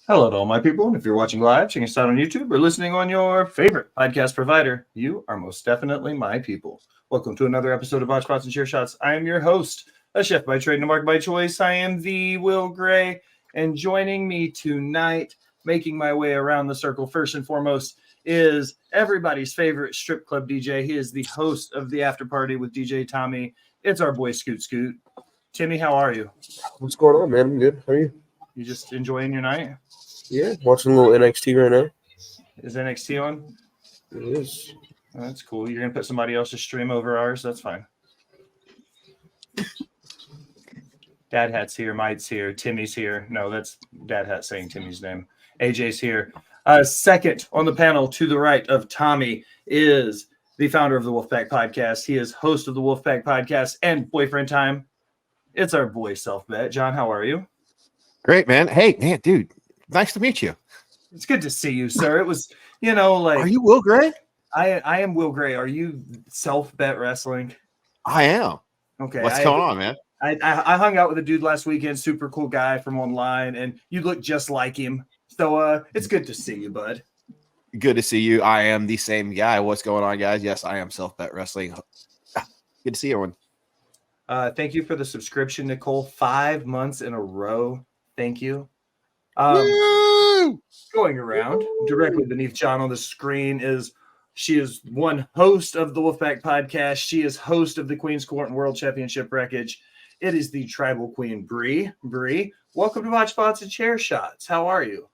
Hello to all my people. And if you're watching live, checking us out on YouTube, or listening on your favorite podcast provider, you are most definitely my people. Welcome to another episode of Botch Spots and Chair Shots. I am your host, a chef by trade and a mark by choice. I am the Will Gray, and joining me tonight, making my way around the circle first and foremost, is everybody's favorite strip club DJ. He is the host of the After Party with DJ Tommy. It's our boy Scoot Scoot. Timmy, how are you? What's going on, man? I'm good. How are you? You just enjoying your night? Yeah, watching a little NXT right now. Is NXT on? It is. Oh, that's cool. You're going to put somebody else's stream over ours? That's fine. Dad Hat's here. Mike's here. Timmy's here. No, that's Dad Hat saying Timmy's name. AJ's here. Second on the panel to the right of Tommy is the founder of the Wolfpack Podcast. He is host of the Wolfpack Podcast and Boyfriend Time. It's our boy Self Bet. John, how are you? Great, man. Hey, man, dude. Nice to meet you. It's good to see you, sir. It was, like... Are you Will Gray? I am Will Gray. Are you Self Bet Wrestling? I am. Okay. What's going on, man? I hung out with a dude last weekend, super cool guy from online, and you look just like him. So it's good to see you, bud. Good to see you. I am the same guy. What's going on, guys? Yes, I am Self Bet Wrestling. Good to see everyone. Thank you for the subscription, Nicole. 5 months in a row. Thank you. Going around directly beneath John on the screen she is one host of the Wolfpack Podcast. She is host of the Queen's Court and World Championship Wreckage. It is the Tribal Queen, Bree. Bree, welcome to Watch Spots and Chair Shots. How are you?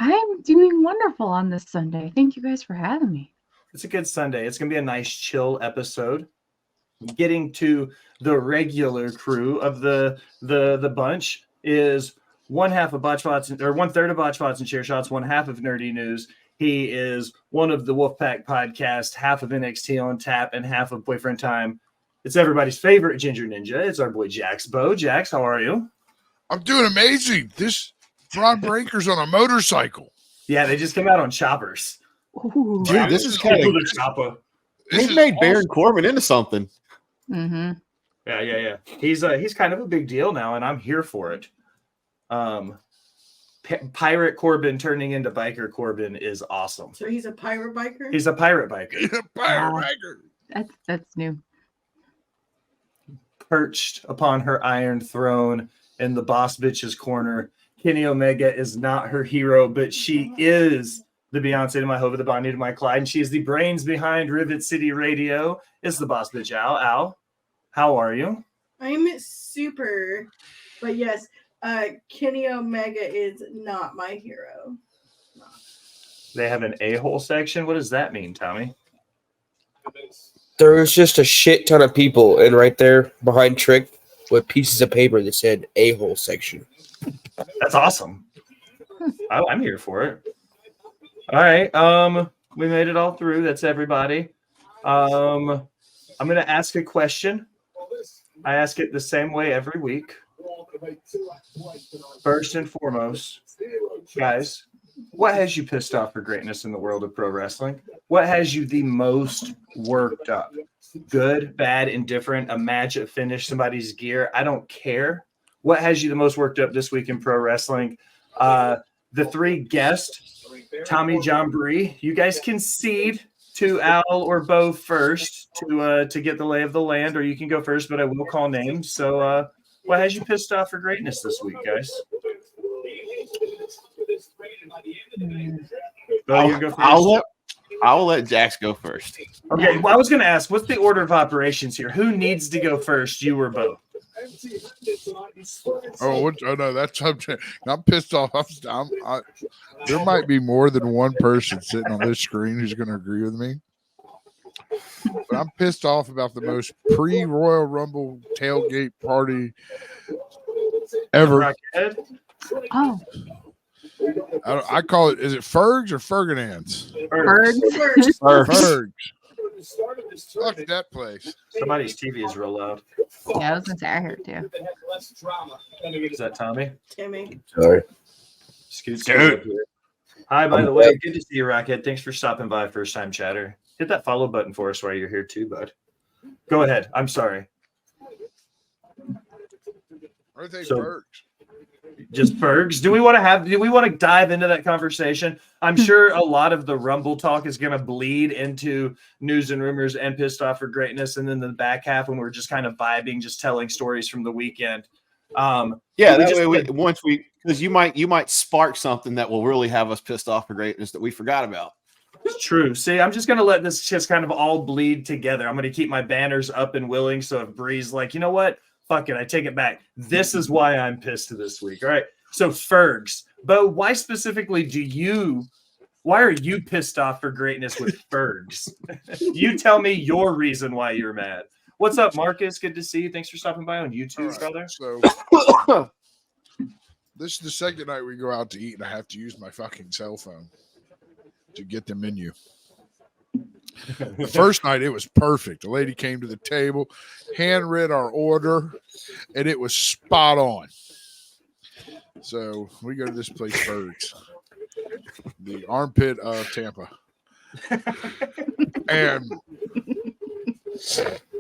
I'm doing wonderful on this Sunday. Thank you guys for having me. It's a good Sunday. It's going to be a nice, chill episode. Getting to the regular crew of the bunch is one half of Botch Spots, or 1/3 of Botch Spots and Chair Shots, one half of Nerdy News. He is one of the Wolfpack Podcast, half of NXT on Tap, and half of Boyfriend Time. It's everybody's favorite Ginger Ninja. It's our boy Jax Bo. Jax, how are you? I'm doing amazing. This Ron Breaker's on a motorcycle. Yeah, they just came out on choppers. Ooh. Dude, this is kind of... chopper. They made Baron Corbin into something. Mm-hmm. Yeah. He's kind of a big deal now, and I'm here for it. Pirate Corbin turning into biker Corbin is awesome. So he's a pirate biker? He's a pirate biker. That's new. Perched upon her iron throne in the boss bitch's corner. Kenny Omega is not her hero, but she is the Beyonce to my Hova, the Bonnie to my Clyde, and she is the brains behind Rivet City Radio. It's the boss bitch, Al. Al, how are you? I'm super, but yes, Kenny Omega is not my hero. They have an a-hole section. What does that mean, Tommy? There was just a shit ton of people, and right there behind Trick with pieces of paper that said a-hole section. That's awesome. I'm here for it. All right. We made it all through. That's everybody. I'm going to ask a question. I ask it the same way every week. First and foremost, guys, what has you pissed off for greatness in the world of pro wrestling? What has you the most worked up? Good, bad, indifferent, a match, a finish, somebody's gear. I don't care. What has you the most worked up this week in pro wrestling? The three guests, Tommy, John, Bree, you guys concede to Al or Bo first to get the lay of the land, or you can go first, but I will call names. So what has you pissed off for greatness this week, guys? Bo, you go first. I'll let Jax go first. Okay, well, I was going to ask, what's the order of operations here? Who needs to go first, you or Bo? Oh no, that's I'm pissed off. There might be more than one person sitting on this screen who's going to agree with me. But I'm pissed off about the most pre-Royal Rumble tailgate party ever. Oh, I call it. Is it Fergs or Ferginands? Fergs. Fuck that place. Somebody's TV is real loud. Yeah, I was gonna say I heard it too. Is that Tommy? Timmy. Sorry. Scoot up here. Hi, by the way, good to see you, Rocket. Thanks for stopping by, first time chatter. Hit that follow button for us while you're here too, bud. Go ahead. I'm sorry. Are they So- Fergs? Just Fergs. Do we want to dive into that conversation? I'm sure a lot of the Rumble talk is going to bleed into news and rumors and pissed off for greatness. And then the back half when we're just kind of vibing, just telling stories from the weekend. Yeah, that way because you might spark something that will really have us pissed off for greatness that we forgot about. It's true. See, I'm just going to let this just kind of all bleed together. I'm going to keep my banners up and willing. So if Bree's like, you know what? Fuck it. I take it back. This is why I'm pissed this week. All right. So Fergs, Bo, why specifically why are you pissed off for greatness with Fergs? You tell me your reason why you're mad. What's up, Marcus? Good to see you. Thanks for stopping by on YouTube, Right, brother. So this is the second night we go out to eat, and I have to use my fucking cell phone to get the menu. The first night, it was perfect. The lady came to the table, handwrit our order, and it was spot on. So we go to this place, Fergs, the armpit of Tampa. And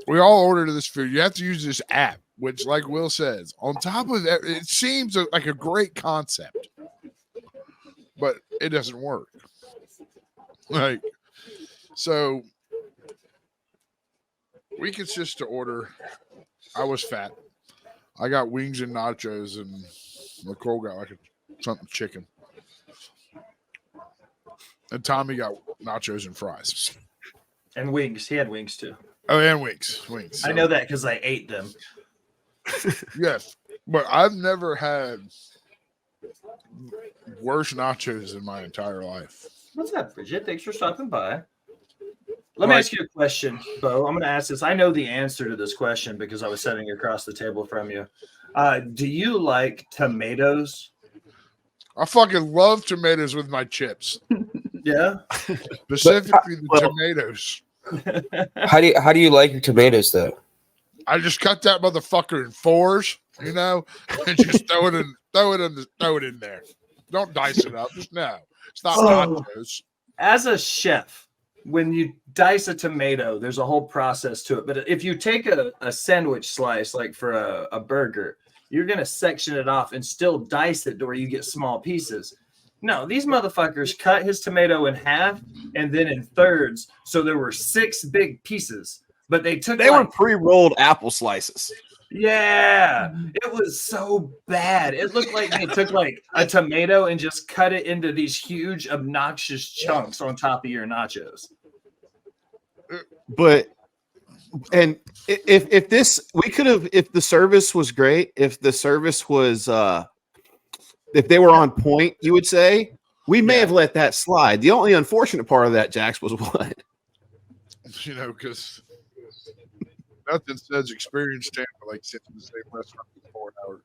we all ordered this food. You have to use this app, which, like Will says, on top of that, it seems like a great concept, but it doesn't work. Like, so we consist to order. I was fat. I got wings and nachos, and Nicole got like something chicken. And Tommy got nachos and fries. And wings. He had wings too. Oh, and wings. So, I know that because I ate them. yes, but I've never had worse nachos in my entire life. What's up, Bridget? Thanks for stopping by. Let me ask you a question, Bo. I'm going to ask this. I know the answer to this question because I was sitting across the table from you. Do you like tomatoes? I fucking love tomatoes with my chips. Yeah. Specifically the tomatoes. How do you like your tomatoes though? I just cut that motherfucker in fours, and just throw it in there. Don't dice it up. Just no. It's not nachos. As a chef, when you dice a tomato, there's a whole process to it. But if you take a sandwich slice, like for a burger, you're going to section it off and still dice it to where you get small pieces. No, these motherfuckers cut his tomato in half and then in thirds. So there were 6 big pieces, but they were pre-rolled apple slices. Yeah, it was so bad. It looked like they took like a tomato and just cut it into these huge, obnoxious chunks on top of your nachos. But if the service was great, if the service was if they were on point, you would say we may have let that slide. The only unfortunate part of that, Jax, was what? Because nothing says experience Tampa like sitting in the same restaurant for 4 hours.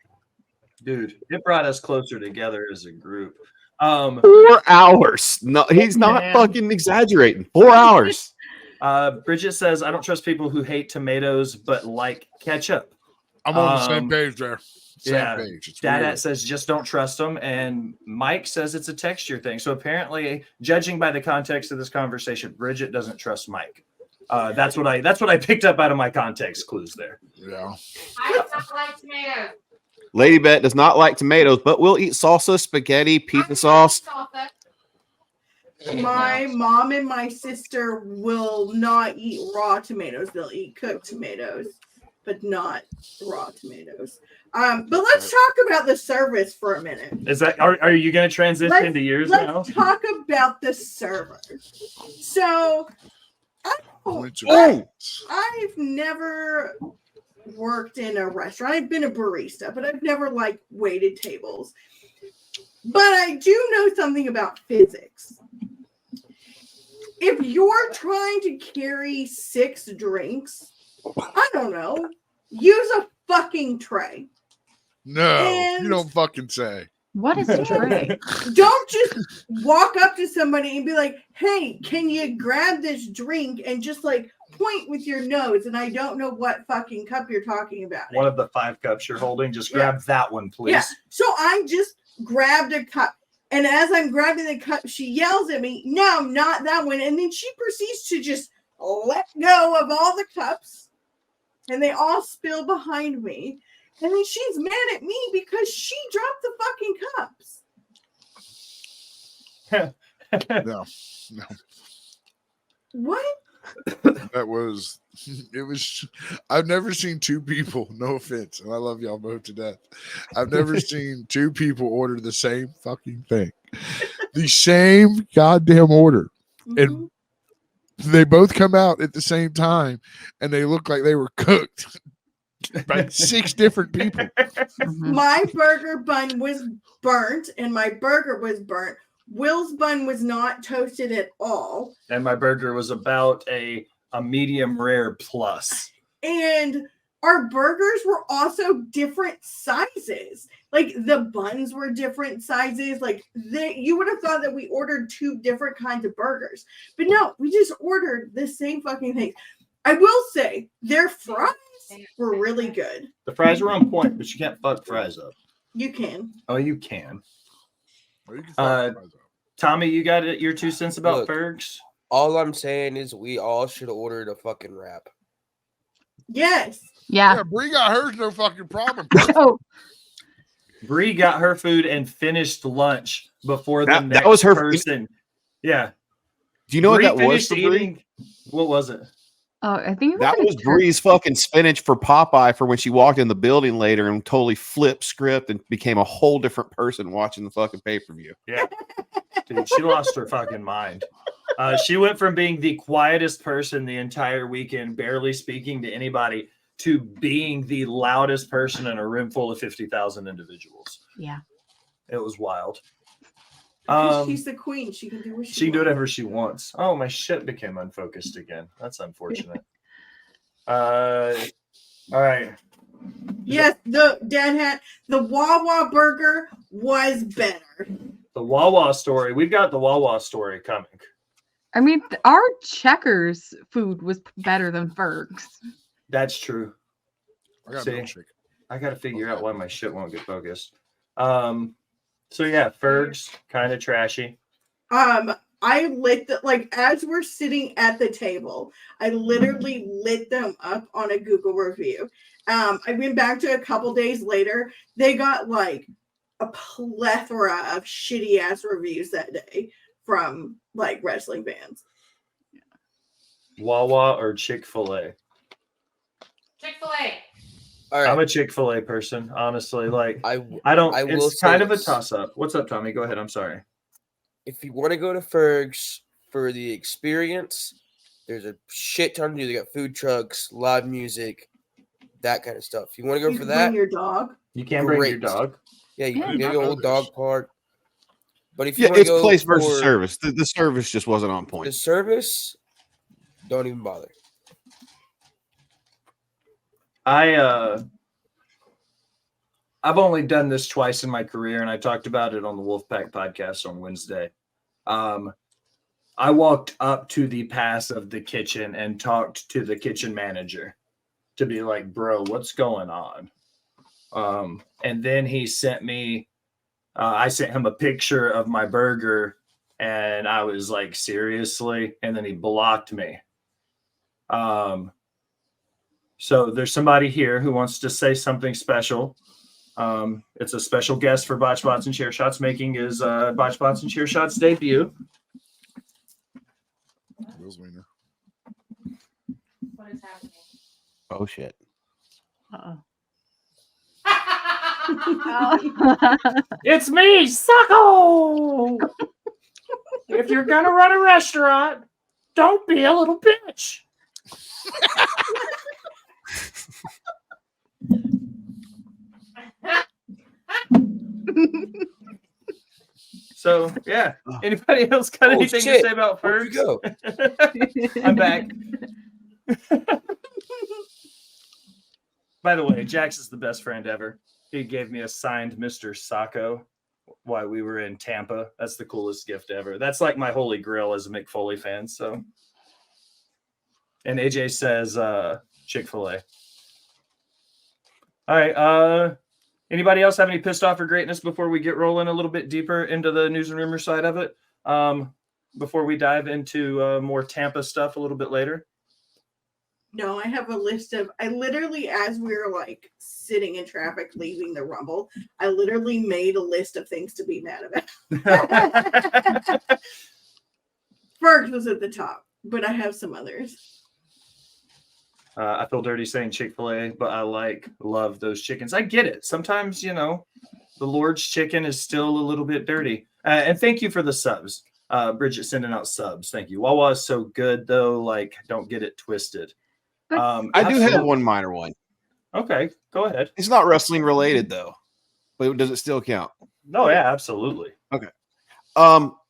Dude, it brought us closer together as a group. 4 hours. No, he's not fucking exaggerating. 4 hours. Bridget says, I don't trust people who hate tomatoes but like ketchup. I'm on the same page there. Same page. It's Dadat weird. says just don't trust them, and Mike says it's a texture thing. So apparently, judging by the context of this conversation, Bridget doesn't trust Mike. That's what I picked up out of my context clues there. Yeah. I do not like tomatoes. Lady Bet does not like tomatoes, but will eat salsa, spaghetti, pizza sauce. My mom and my sister will not eat raw tomatoes. They'll eat cooked tomatoes, but not raw tomatoes. But let's talk about the service for a minute. Is that are you going to transition into yours now? Let's talk about the server. So, I've never worked in a restaurant. I've been a barista, but I've never waited tables. But I do know something about physics. If you're trying to carry 6 drinks, I don't know, use a fucking tray. No, you don't fucking say. What is a tray? Don't just walk up to somebody and be like, hey, can you grab this drink and just point with your nose? And I don't know what fucking cup you're talking about. One of the 5 cups you're holding, just grab that one, please. Yeah. So I just grabbed a cup. And as I'm grabbing the cup, she yells at me, no, not that one. And then she proceeds to just let go of all the cups. And they all spill behind me. And then she's mad at me because she dropped the fucking cups. No. What? That was it was I've never seen two people, no offense, and I love y'all both to death. I've never seen two people order the same fucking thing. The same goddamn order. And they both come out at the same time and they look like they were cooked by 6 different people. My burger bun was burnt and my burger was burnt. Will's bun was not toasted at all. And my burger was about a medium rare plus. And our burgers were also different sizes. Like the buns were different sizes. Like you would have thought that we ordered 2 different kinds of burgers. But no, we just ordered the same fucking thing. I will say their fries were really good. The fries were on point, but you can't fuck fries up. You can. Oh, you can. Well, you can fuck fries up. Tommy, you got it, your 2 cents about Look. Fergs? All I'm saying is we all should have ordered a fucking wrap. Yes. Yeah. Yeah, Bree got hers, no fucking problem. Oh, Bree got her food and finished lunch before the That next was her- person. Yeah. Do you know what Bree that was finished for Bree? eating. What was it? oh, I think it That like was a Bree's fucking spinach for Popeye for when she walked in the building later and totally flipped script and became a whole different person watching the fucking pay-per-view. Yeah. Dude, she lost her fucking mind. She went from being the quietest person the entire weekend, barely speaking to anybody, to being the loudest person in a room full of 50,000 individuals. Yeah. It was wild. Because she's the queen. She can do what She can do wants. whatever she wants. Oh, my shit became unfocused again. That's unfortunate. All right. Yes, the dad had the Wawa burger was better. The Wawa story. We've got the Wawa story coming. I mean, our Checkers food was better than Ferg's. That's true. I got See? a milkshake. I got to figure out why my shit won't get focused. So yeah, Ferg's kind of trashy. I lit the like as we're sitting at the table, I literally lit them up on a Google review. I went back to a couple days later, they got like a plethora of shitty ass reviews that day from like wrestling fans. Wawa or Chick-fil-A? Chick-fil-A. All right. I'm a Chick-fil-A person, honestly. Like I don't. I will It's kind say of a this. toss-up. What's up, Tommy? Go ahead. I'm sorry. If you want to go to Ferg's for the experience, there's a shit ton to do. They got food trucks, live music, that kind of stuff. If you want to go You for can that, bring your dog. You can bring your Great. dog. yeah, you Yeah. can get Not your old dog others. park. But if you Yeah, want to it's go place versus for service. The service just wasn't on the point. service, don't even bother. I've only done this twice in my career, and I talked about it on the Wolfpack podcast on Wednesday. I walked up to the pass of the kitchen and talked to the kitchen manager to be like, bro, what's going on? And then he sent me, I sent him a picture of my burger, and I was like, seriously? And then he blocked me. So there's somebody here who wants to say something special. It's a special guest for Botch Bots and Chair Shots, making his Botch Bots and Chair Shots debut. Will's wiener. What is happening? Oh shit. Uh-oh. It's me, Sucko! If you're gonna run a restaurant, don't be a little bitch. So yeah. Anybody else got Oh, anything shit. to say about Where'd Fergs? you go? I'm back. By the way, Jax is the best friend ever. He gave me a signed Mr. Sacco while we were in Tampa. That's the coolest gift ever. That's like my holy grail as a Mick Foley fan. So, and AJ says Chick-fil-A. All right. Anybody else have any pissed off or greatness before we get rolling a little bit deeper into the news and rumor side of it? Before we dive into more Tampa stuff a little bit later. No, I have a list of. I literally, as we were like sitting in traffic leaving the Rumble, I literally made a list of things to be mad about. Ferg was at the top, but I have some others. I feel dirty saying Chick-fil-A, but I love those chickens. I get it. Sometimes, you know, the Lord's chicken is still a little bit dirty. And thank you for the subs. Bridget sending out subs. Thank you. Wawa is so good, though. Like, don't get it twisted. I do have absolutely. one minor one. Okay, go ahead. It's not wrestling related though, but does it still count? No, yeah, absolutely. Okay.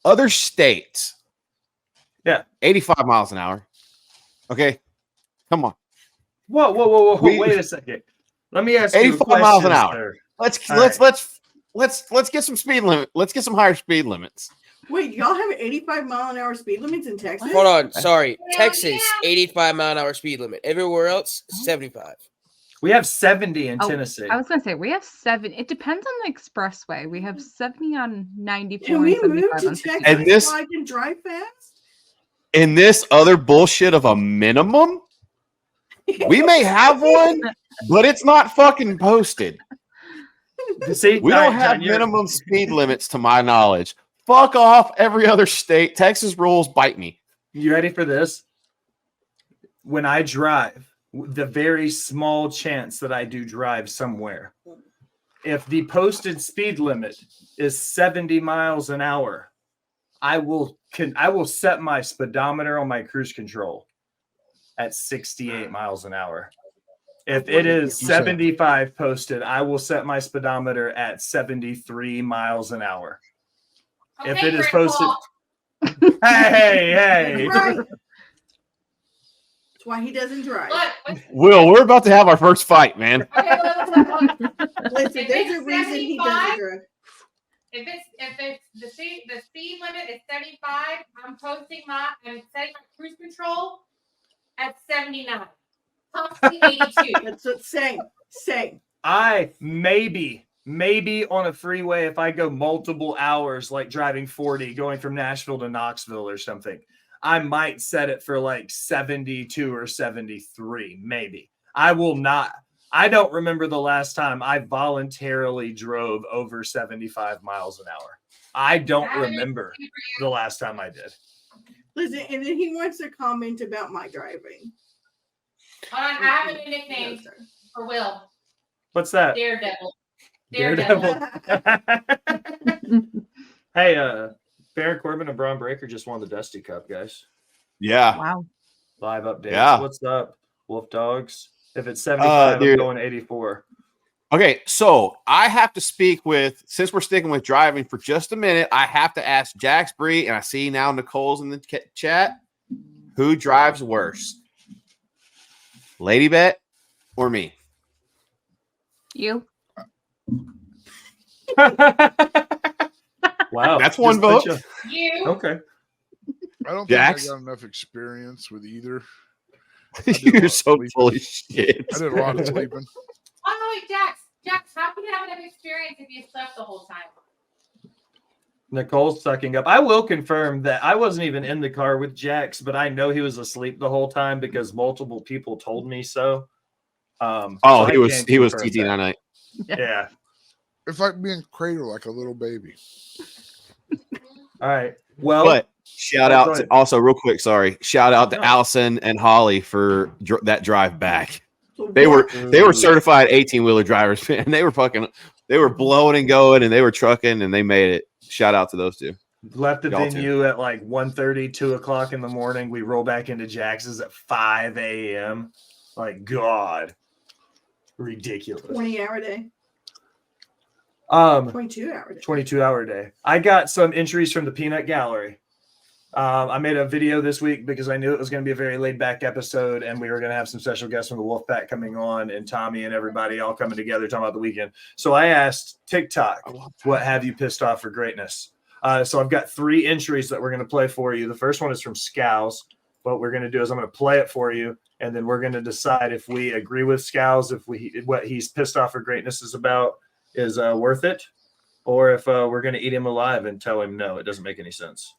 Other states. Yeah. 85 miles an hour. Okay. Come on. Whoa. Wait a second. Let me ask you 85 miles an hour. Sir. Let's get some speed limit. Let's get some higher speed limits. Wait, y'all have 85-mile-an-hour speed limits in Texas? Hold on. Sorry. Yeah, Texas, 85-mile-an-hour speed limit. Everywhere else, 75. We have 70 in Oh, Tennessee. I was gonna say we have 7. It depends on the expressway. We have 70 on 94 Can and we 75 move to on Texas 65. And this- so I can drive fast? In this other bullshit of a minimum, we may have one, but it's not fucking posted. See, We all don't right, have John, you're- minimum speed limits to my knowledge. Fuck off every other state. Texas rules bite me. You ready for this? When I drive, the very small chance that I do drive somewhere, if the posted speed limit is 70 miles an hour, I will set my speedometer on my cruise control at 68 miles an hour. If it is 75 posted, I will set my speedometer at 73 miles an hour. If it is posted, hey. Right. That's why he doesn't drive. Look, Will, we're about to have our first fight, man. okay, look. Listen, If there's it's a reason he doesn't 75, drive. If it's the speed limit is 75, I'm setting my cruise control at 79. Possibly 82. That's what same. I maybe on a freeway, if I go multiple hours, like driving 40, going from Nashville to Knoxville or something, I might set it for like 72 or 73. Maybe. I will not. I don't remember the last time I voluntarily drove over 75 miles an hour. I don't remember the last time I did. Listen, and then he wants to comment about my driving. Hold on, I have a new nickname No, sir. for Will. What's that? Daredevil. Hey, Baron Corbin and Braun Breaker just won the Dusty Cup, guys. Yeah. Wow. Live updates. Yeah. What's up, Wolf Dogs? If it's 75, I'm dude. going 84. Okay, so I have to speak with, since we're sticking with driving for just a minute, I have to ask Jax Bree, and I see now Nicole's in the chat, who drives worse? Lady Bet or me? You. Wow. That's one Just put vote. You. Okay. I don't Jax? think I got enough experience with either. You're so full of shit. I did a lot of sleeping. Oh, wait, Jax, how can you have enough experience if you slept the whole time? Nicole's sucking up. I will confirm that I wasn't even in the car with Jax, but I know he was asleep the whole time because multiple people told me so. So I he was can he was confirm TT that. 99. Yeah. It's like being cradled like a little baby. All right. Well, But shout go out to, ahead. also real quick, sorry. Shout out to No. Allison and Holly for that drive back. So They what- were certified 18-wheeler drivers, man. They were blowing and going, and they were trucking, and they made it. Shout out to those two. left the Y'all venue at like 1:30, 2 o'clock in the morning. We roll back into Jax's at 5 a.m. Like, God. Ridiculous. 20-hour day. 22-hour day. 22-hour day. I got some entries from the Peanut Gallery. I made a video this week because I knew it was going to be a very laid-back episode, and we were going to have some special guests from the Wolfpack coming on, and Tommy and everybody all coming together talking about the weekend. So I asked TikTok, what have you pissed off for greatness? So I've got 3 entries that we're going to play for you. The first one is from Scows. What we're going to do is I'm going to play it for you, and then we're going to decide if we agree with Scows, if what he's pissed off for greatness is about is worth it, or if we're going to eat him alive and tell him no, it doesn't make any sense.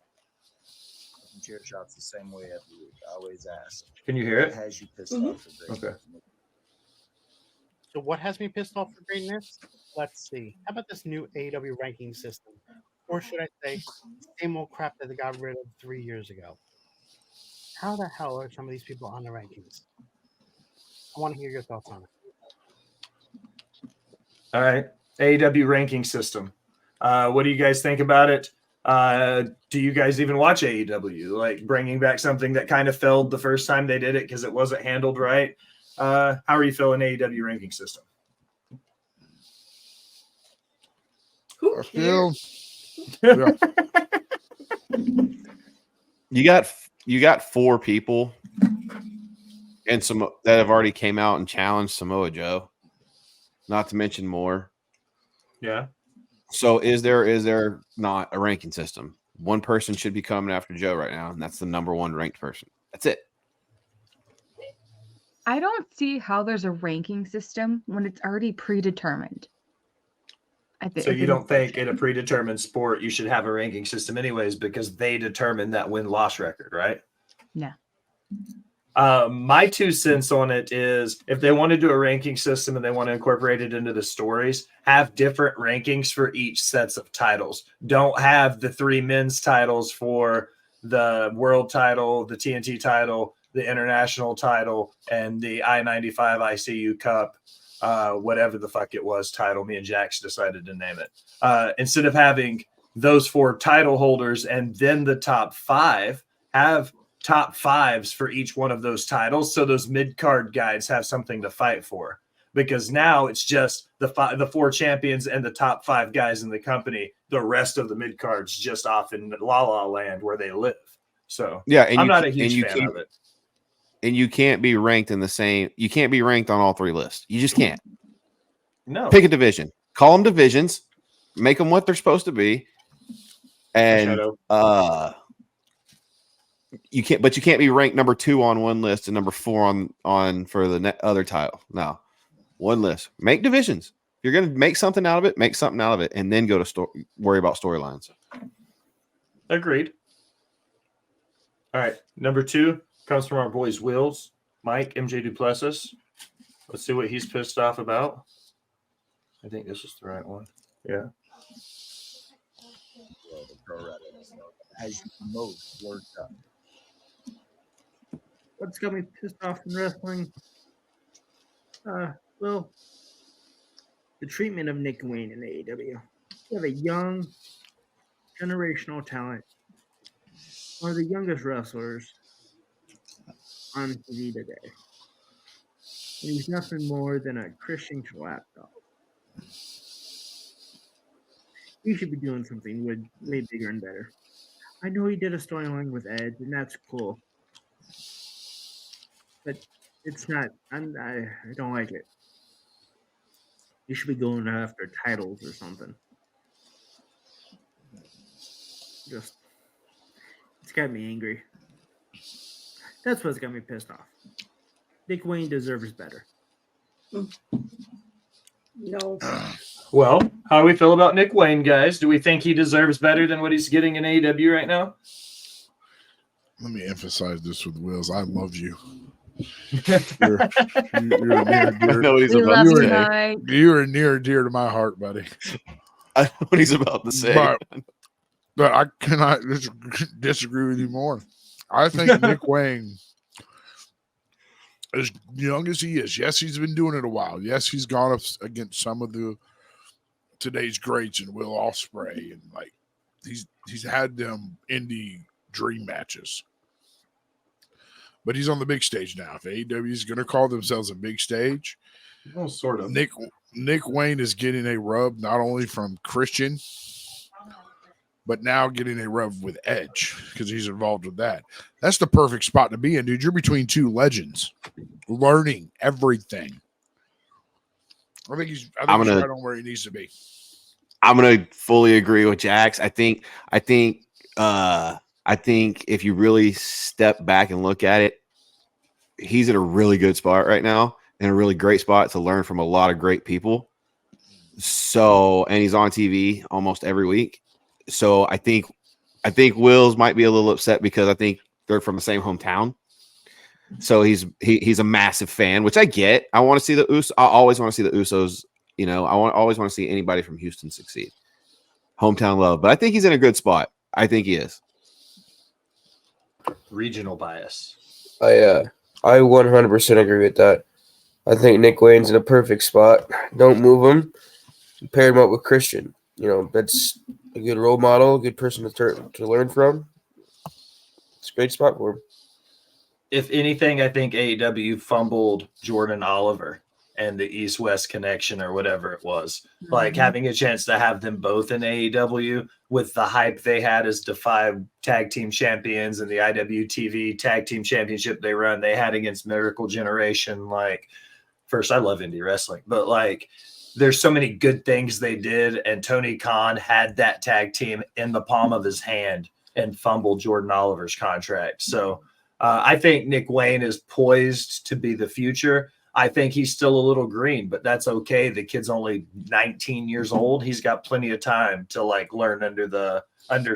chair shots the same way every week. I always ask, Can you hear what it? has you pissed Mhm. off for greatness? Okay. So what has me pissed off for greatness? Let's see. How about this new AEW ranking system? Or should I say, same old crap that they got rid of 3 years ago? How the hell are some of these people on the rankings? I want to hear your thoughts on it. All right. AEW ranking system. What do you guys think about it? Do you guys even watch AEW? Like bringing back something that kind of failed the first time they did it because it wasn't handled right. How are you feeling AEW ranking system? Who I cares? feel You got 4 people and some that have already came out and challenged Samoa Joe, not to mention more. Yeah. So is there not a ranking system? One person should be coming after Joe right now, and that's the number 1 ranked person. That's it. I don't see how there's a ranking system when it's already predetermined. So you don't think in a predetermined sport you should have a ranking system anyways because they determine that win-loss record, right? No. My 2 cents on it is if they want to do a ranking system and they want to incorporate it into the stories, have different rankings for each sets of titles. Don't have the 3 men's titles for the world title, the TNT title, the international title, and the I-95 ICU Cup, whatever the fuck it was title. Me and Jax decided to name it. Instead of having those 4 title holders and then the top 5, have top 5s for each one of those titles, so those mid-card guys have something to fight for. Because now it's just the 4 champions and the top 5 guys in the company. The rest of the mid-cards just off in La La Land where they live. So Yeah, and I'm not a huge fan of it. And you can't be ranked in the same. You can't be ranked on all 3 lists. You just can't. No. Pick a division. Call them divisions. Make them what they're supposed to be. And you can't. But you can't be ranked number 2 on one list and number 4 on for the other title. No, one list. Make divisions. If you're going to make something out of it, make something out of it, and then go to worry about storylines. Agreed. All right, number 2 comes from our boys Wills, Mike, MJ Duplessis. Let's see what he's pissed off about. I think this is the right one. Yeah. Well, the pro wrestling has you most worked up. What's got me pissed off in wrestling? Well, the treatment of Nick Wayne in AEW. You have a young, generational talent, one of the youngest wrestlers on TV today. And he's nothing more than a Christian lapdog. He should be doing something way bigger and better. I know he did a storyline with Edge, and that's cool. But it's not. I don't like it. He should be going after titles or something. Just, it's got me angry. That's what's got me pissed off. Nick Wayne deserves better. No. Well, how do we feel about Nick Wayne, guys? Do we think he deserves better than what he's getting in AEW right now? Let me emphasize this with Wills. I love you. You're near dear. know what he's We about love to you, say. Mike. You are near and dear to my heart, buddy. I know what he's about to say. But I cannot disagree with you more. I think Nick Wayne, as young as he is, yes, he's been doing it a while. Yes, he's gone up against some of today's greats and Will Ospreay, and like he's had them indie dream matches. But he's on the big stage now. If AEW is going to call themselves a big stage, Well, sort of. Nick Wayne is getting a rub not only from Christian, but now getting a rub with Edge because he's involved with that. That's the perfect spot to be in, dude. You're between 2 legends, learning everything. I think he's right on where he needs to be. I'm gonna fully agree with Jax. I think if you really step back and look at it, he's in a really good spot right now, in a really great spot to learn from a lot of great people. So, and he's on TV almost every week. So I think I think Wills might be a little upset because I think they're from the same hometown. So he's a massive fan, which I get. I want to see the Usos. I always want to see the Usos. You know, always want to see anybody from Houston succeed. Hometown love, but I think he's in a good spot. I think he is. Regional bias. I 100% agree with that. I think Nick Wayne's in a perfect spot. Don't move him. Pair him up with Christian. You know, that's a good role model, a good person to learn from. It's a great spot for him. If anything, I think AEW fumbled Jordan Oliver and the East-West connection or whatever it was. Like having a chance to have them both in AEW with the hype they had as Defy tag team champions and the IWTV tag team championship they had against Miracle Generation. Like, first, I love indie wrestling, but like there's so many good things they did. And Tony Khan had that tag team in the palm of his hand and fumbled Jordan Oliver's contract. So I think Nick Wayne is poised to be the future. I think he's still a little green, but that's okay. The kid's only 19 years old. He's got plenty of time to like learn under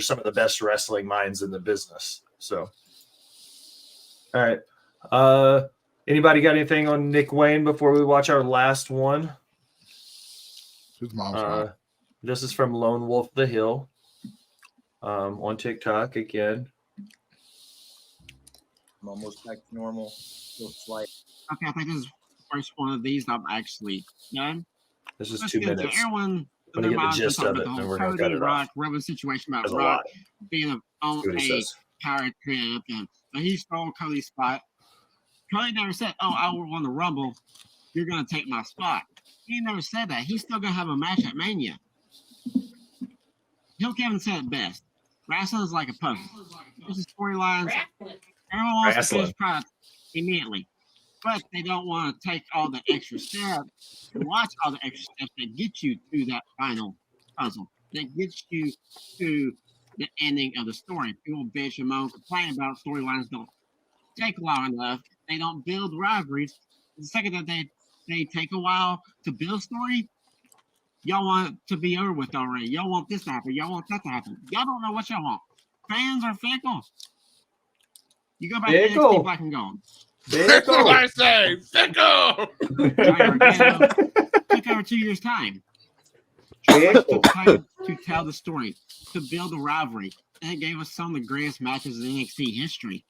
some of the best wrestling minds in the business. So, all right. Anybody got anything on Nick Wayne before we watch our last one? His mom's this is from Lone Wolf the Hill on TikTok again. I'm almost back to normal. Still slight. Okay, I think this is the first one of these I've actually done. This is Let's 2 get into minutes. everyone. I'm gonna get the gist of it, and we're gonna cut it Rock, off. Rebel situation about That's a Rock lot. being on See what he a says. power trip, and so he stole Cody's spot. Cody never said, "Oh, I won the Rumble. You're gonna take my spot." He never said that. He's still gonna have a match at Mania. Hill Kevin said it best. Wrestling is like a puzzle. This is storylines. Everyone wants to finish product immediately, but they don't want to take all the extra steps and watch all the extra steps that get you to that final puzzle, that gets you to the ending of the story. People bitch and moan, complain about storylines don't take long enough. They don't build rivalries. The second that they take a while to build a story, y'all want it to be over with already. Y'all want this to happen. Y'all want that to happen. Y'all don't know what y'all want. Fans are fickle. You go back to NXT Black and Gold. That's what I say. Fickle. Took over 2 years' time. Took time to tell the story, to build a rivalry, and it gave us some of the greatest matches in NXT history.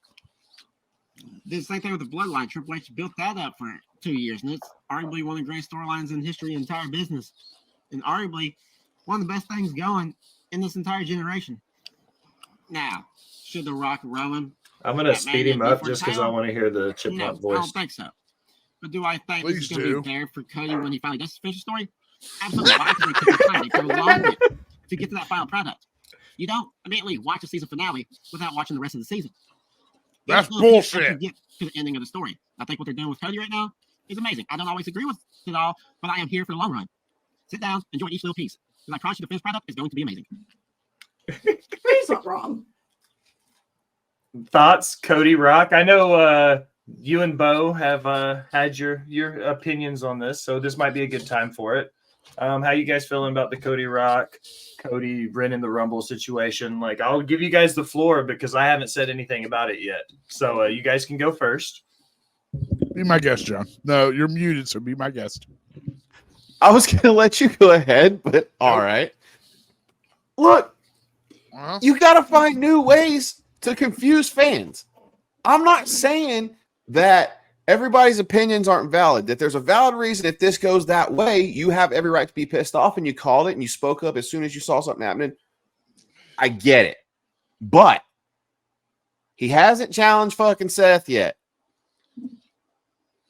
The same thing with the Bloodline. Triple H built that up for 2 years, and it's arguably one of the greatest storylines in history of the entire business, and arguably one of the best things going in this entire generation. Now, should The Rock Roman? I'm going to speed him up just because I want to hear the chipmunk voice. I don't think so. But do I think this is going to be there for Cody when he finally does finish the story? Absolutely. Why? Because they took the time. They prolonged it to get to that final product. You don't immediately watch the season finale without watching the rest of the season. That's bullshit. To get to the ending of the story. I think what they're doing with Cody right now is amazing. I don't always agree with it all, but I am here for the long run. Sit down, enjoy each little piece. Because I promise you the finished product is going to be amazing. He's not wrong. Thoughts, Cody Rock? I know you and Bo have had your opinions on this, so this might be a good time for it. How you guys feeling about the Cody winning the Rumble situation? Like, I'll give you guys the floor because I haven't said anything about it yet. So you guys can go first. Be my guest, John. No, you're muted, so be my guest. I was going to let you go ahead, but all right. Look, you got to find new ways to confuse fans. I'm not saying that everybody's opinions aren't valid, that there's a valid reason if this goes that way, you have every right to be pissed off and you called it and you spoke up as soon as you saw something happening. I get it. But he hasn't challenged fucking Seth yet.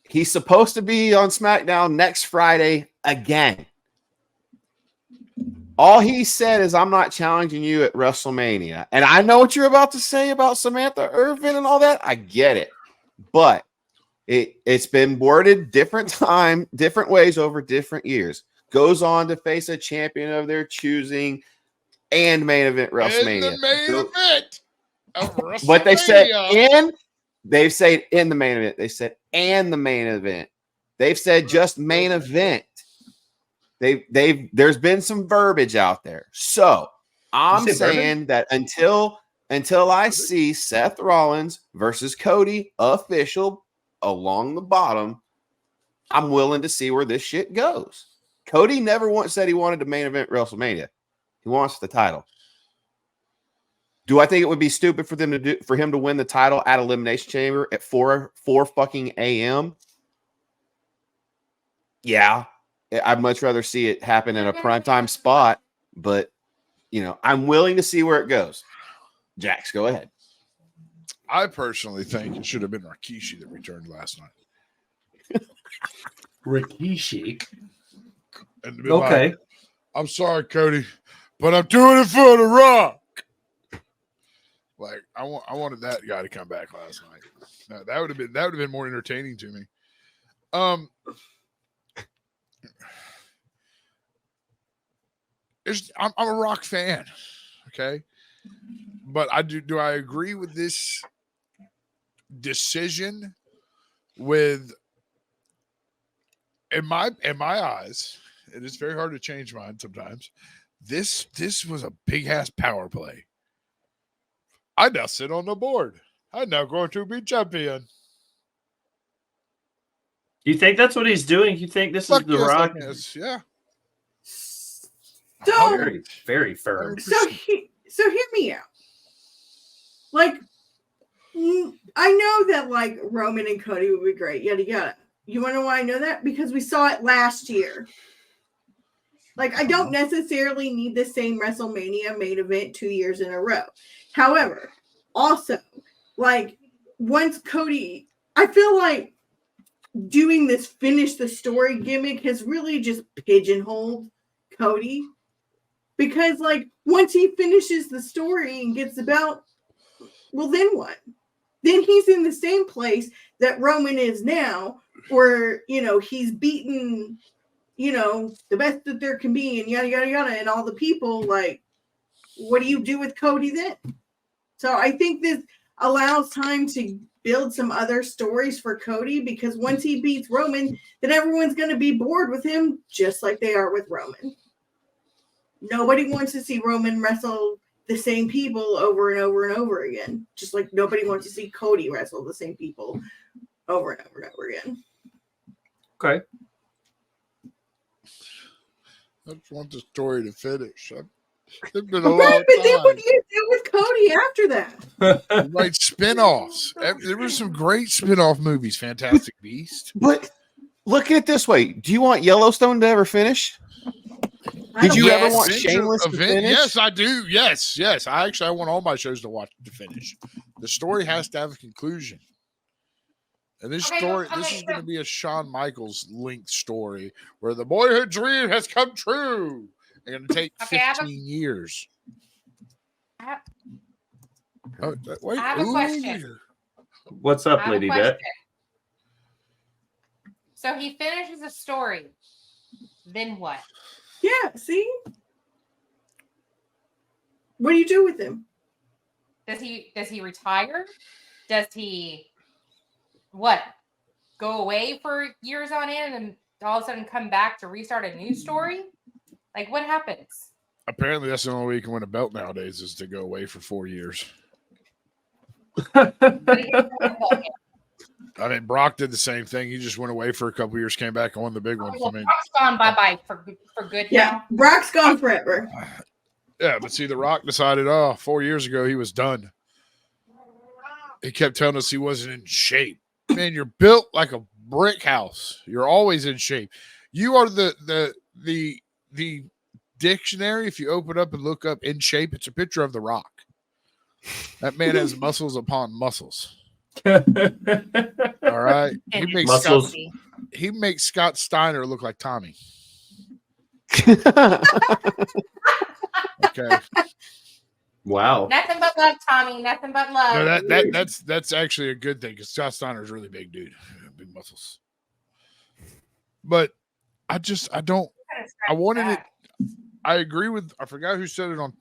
He's supposed to be on SmackDown next Friday again. All he said is, I'm not challenging you at WrestleMania. And I know what you're about to say about Samantha Irvin and all that. I get it. But it's been worded different ways over different years. Goes on to face a champion of their choosing and main event WrestleMania. In the main event of WrestleMania. But they've said in the main event. They said and the main event. They've said just main event. There's been some verbiage out there. So I'm saying that until until I see Seth Rollins versus Cody official along the bottom. I'm willing to see where this shit goes. Cody never once said he wanted to main event WrestleMania. He wants the title. Do I think it would be stupid for him to win the title at Elimination Chamber at 4 fucking a.m.? Yeah, I'd much rather see it happen in a primetime spot, but I'm willing to see where it goes. Jax, go ahead. I personally think it should have been Rikishi that returned last night. Rikishi. And be Okay. like, I'm sorry, Cody, but I'm doing it for The Rock. Like I wanted that guy to come back last night. No, that would have been more entertaining to me. I'm a Rock fan, okay, but do I agree with this decision? With in my eyes, it is very hard to change mine sometimes. This was a big ass power play. I now sit on the board. I'm now going to be champion. You think that's what he's doing? You think this Fuck is The yes, Rock? yes, yeah. So, Very, very firm. so hear me out. Like, I know that like Roman and Cody would be great, yada yada. You want to know why I know that? Because we saw it last year. Like, I don't necessarily need the same WrestleMania main event 2 years in a row. However, also, like, once Cody, I feel like doing this finish the story gimmick has really just pigeonholed Cody. Because, like, once he finishes the story and gets the belt, well, then what? Then he's in the same place that Roman is now, where, he's beaten, the best that there can be, and yada, yada, yada, and all the people. Like, what do you do with Cody then? So I think this allows time to build some other stories for Cody, because once he beats Roman, then everyone's going to be bored with him, just like they are with Roman. Nobody wants to see Roman wrestle the same people over and over and over again. Just like nobody wants to see Cody wrestle the same people over and over and over again. Okay. I just want the story to finish. It's been a Right, long but then time. what do you do with Cody after that? Like spin-offs. There were some great spin-off movies. Fantastic Beast. But look at it this way. Do you want Yellowstone to ever finish? Did you ever want Shameless to finish? Yes, I do. Yes. I want all my shows to finish. The story has to have a conclusion. And this is going to be a Shawn Michaels linked story where the boyhood dream has come true. It's going to take 15 years. I Wait, have a question. What's up, Lady Bet? So he finishes a story. Then what? Yeah, see? What do you do with him? Does he retire? Does he go away for years on end and all of a sudden come back to restart a new story? Like, what happens? Apparently, that's the only way you can win a belt nowadays is to go away for 4 years. I mean, Brock did the same thing. He just went away for a couple years, came back and won the big one. Well, Brock's gone bye-bye for good now. Brock's gone forever. Yeah, but see, The Rock decided, 4 years ago, he was done. He kept telling us he wasn't in shape. Man, you're built like a brick house. You're always in shape. You are the dictionary. If you open up and look up in shape, it's a picture of The Rock. That man has muscles upon muscles. All right. He makes Scott Steiner look like Tommy. Okay. Wow. Nothing but love, Tommy. Nothing but love. No, that's actually a good thing because Scott Steiner's really big dude. Big muscles. But I wanted it. I agree with, I forgot who said it on,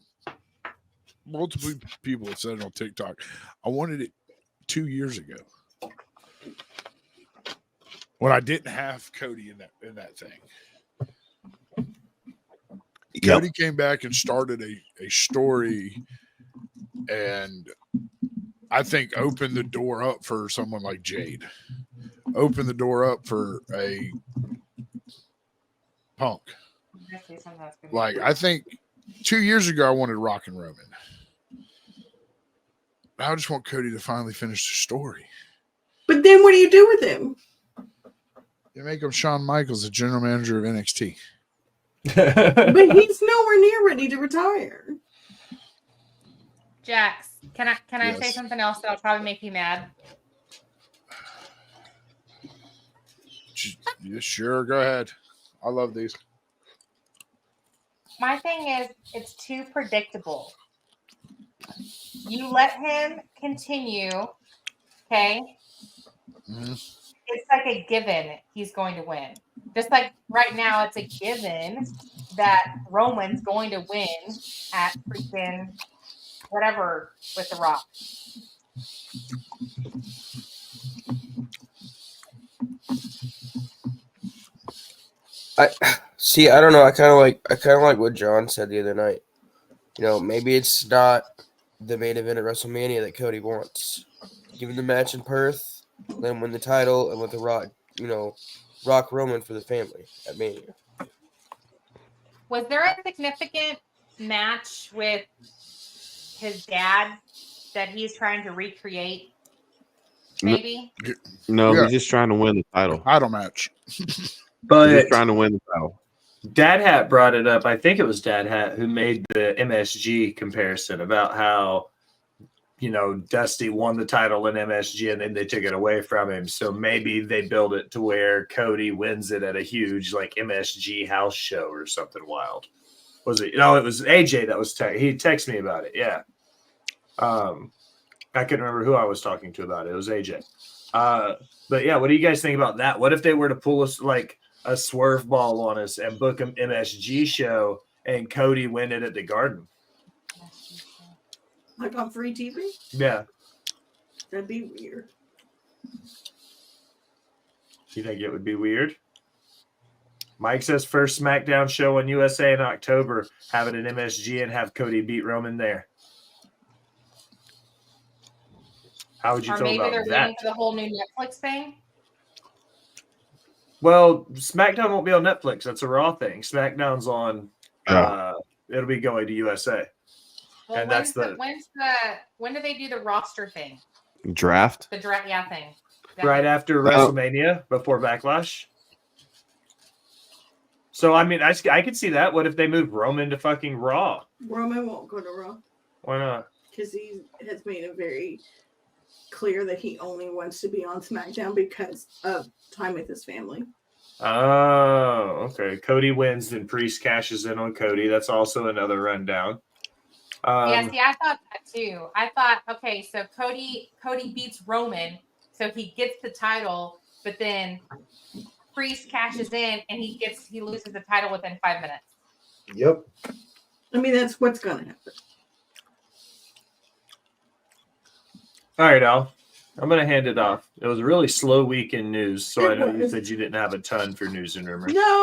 multiple people have said it on TikTok. I wanted it 2 years ago when I didn't have Cody in that thing. Cody came back and started a story And I think open the door up for someone like Jade. Open the door up for a Punk. Like, I think 2 years ago I wanted Rock and Roman. I just want Cody to finally finish the story. But then what do you do with him? You make him Shawn Michaels, the general manager of NXT. But he's nowhere near ready to retire. Jax, can I say Yes. something else that'll probably make you mad? Yeah, sure, go ahead. I love these. My thing is, it's too predictable. You let him continue, okay? Mm-hmm. It's like a given he's going to win. Just like right now, it's a given that Roman's going to win at freaking whatever with The Rock. I don't know. I kind of like what John said the other night. You know, maybe it's not the main event at WrestleMania that Cody wants. Give him the match in Perth, let him win the title, and let the Rock, Rock Roman for the family at Mania. Was there a significant match with his dad that he's trying to recreate? Maybe? No, Yeah. he's just trying to win the title. Title match. But He's just trying to win the title. Dad Hat brought it up. I think it was Dad Hat who made the MSG comparison about how, Dusty won the title in MSG and then they took it away from him. So maybe they build it to where Cody wins it at a huge MSG house show or something wild. Was it? No, it was AJ that was he texted me about it. Yeah. I couldn't remember who I was talking to about it. It was AJ. But yeah, what do you guys think about that? What if they were to pull us like a swerve ball on us and book an MSG show and Cody win it at the Garden? Like on free TV? Yeah. That'd be weird. You think it would be weird? Mike says first SmackDown show on USA in October, have it at MSG and have Cody beat Roman there. How would you Or feel maybe about they're that? waiting for the whole new Netflix thing? Well, SmackDown won't be on Netflix. That's a Raw thing. SmackDown's on. It'll be going to USA. Well, And when do they do the roster thing? Draft? The draft, yeah, thing. Right after WrestleMania, before Backlash. So, I mean, I could see that. What if they move Roman to fucking Raw? Roman won't go to Raw. Why not? Because he has made it very clear that he only wants to be on SmackDown because of time with his family. Oh, okay. Cody wins, then Priest cashes in on Cody. That's also another rundown. Yeah, see, I thought that too. I thought, okay, so Cody beats Roman, so he gets the title, but then Priest cashes in and he loses the title within 5 minutes. Yep. I mean, that's what's gonna happen. All right, Al. I'm going to hand it off. It was a really slow week in news, so I know you was. said you didn't have a ton for news and rumors. No.